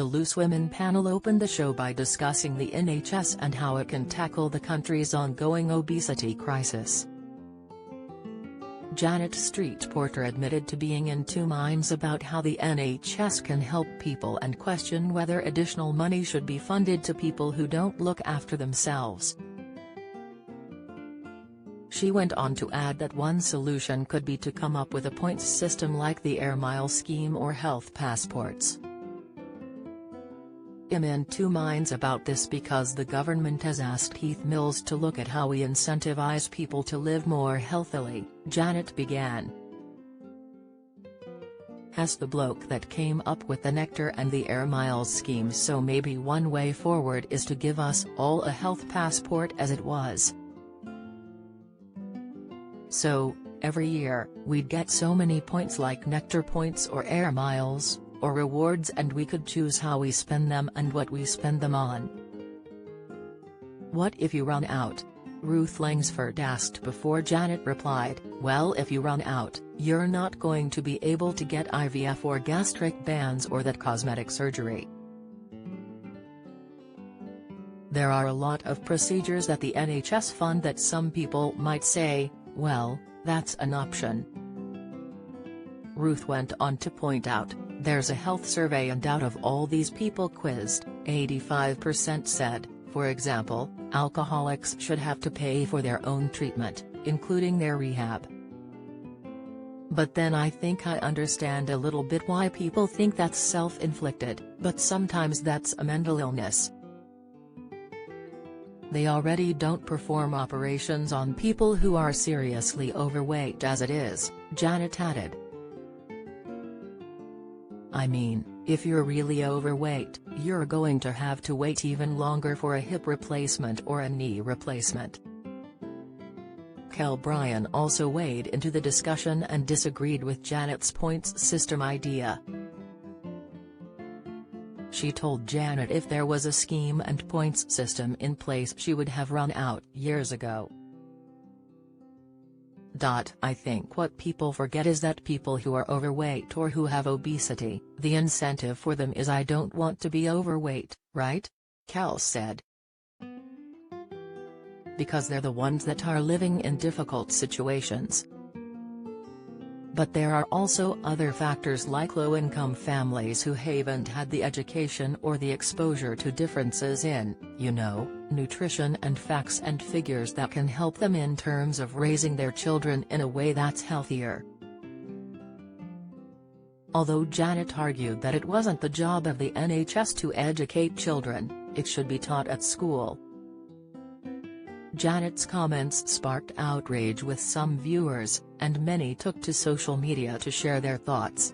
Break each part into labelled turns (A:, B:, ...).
A: The Loose Women panel opened the show by discussing the NHS and how it can tackle the country's ongoing obesity crisis. Janet Street Porter admitted to being in two minds about how the NHS can help people and questioned whether additional money should be funded to people who don't look after themselves. She went on to add that one solution could be to come up with a points system like the Air Miles scheme or health passports. I'm in two minds about this because the government has asked Heath Mills to look at how we incentivize people to live more healthily, Janet began. As the bloke that came up with the Nectar and the Air Miles scheme, so maybe one way forward is to give us all a health passport as it was. So, every year, we'd get so many points like Nectar points or Air Miles, or rewards, and we could choose how we spend them and what we spend them on. What if you run out? Ruth Langsford asked before Janet replied, well, if you run out, you're not going to be able to get IVF or gastric bands or that cosmetic surgery. There are a lot of procedures that the NHS fund that some people might say, well, that's an option. Ruth went on to point out, there's a health survey and out of all these people quizzed, 85% said, for example, alcoholics should have to pay for their own treatment, including their rehab. But then I think I understand a little bit why people think that's self-inflicted, but sometimes that's a mental illness. They already don't perform operations on people who are seriously overweight as it is, Janet added. I mean, if you're really overweight, you're going to have to wait even longer for a hip replacement or a knee replacement. Kel Bryan also weighed into the discussion and disagreed with Janet's points system idea. She told Janet if there was a scheme and points system in place she would have run out years ago. I think what people forget is that people who are overweight or who have obesity, the incentive for them is I don't want to be overweight, right? Kel said. Because they're the ones that are living in difficult situations. But there are also other factors like low-income families who haven't had the education or the exposure to differences in, nutrition and facts and figures that can help them in terms of raising their children in a way that's healthier. Although Janet argued that it wasn't the job of the NHS to educate children, it should be taught at school. Janet's comments sparked outrage with some viewers, and many took to social media to share their thoughts.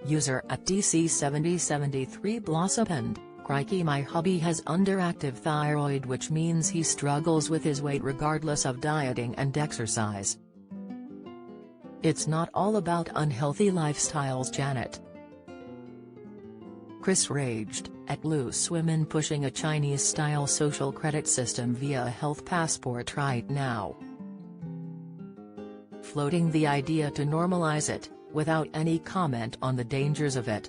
A: User @DC7073 blossomed, crikey, my hubby has underactive thyroid, which means he struggles with his weight regardless of dieting and exercise. It's not all about unhealthy lifestyles, Janet. Chris raged, at Loose Women pushing a Chinese-style social credit system via a health passport right now. Floating the idea to normalize it, without any comment on the dangers of it.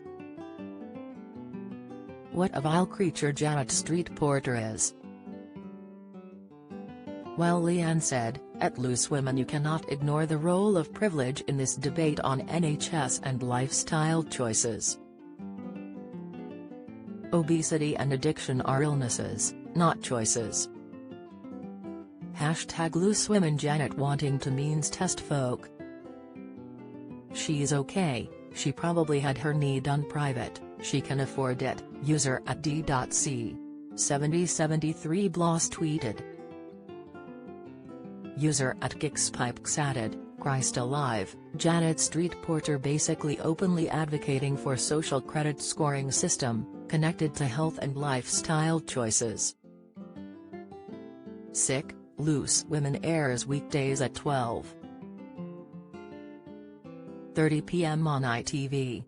A: What a vile creature Janet Street Porter is. Well, Leanne said, at Loose Women you cannot ignore the role of privilege in this debate on NHS and lifestyle choices. Obesity and addiction are illnesses, not choices. #LooseWomen. Janet wanting to means test folk. She's okay, she probably had her knee done private, she can afford it, user @D.C.7073 Bloss tweeted. User @GixPipes added, Christ alive, Janet Street Porter basically openly advocating for social credit scoring system, connected to health and lifestyle choices. Sick, Loose Women airs weekdays at 12:30 p.m. on ITV.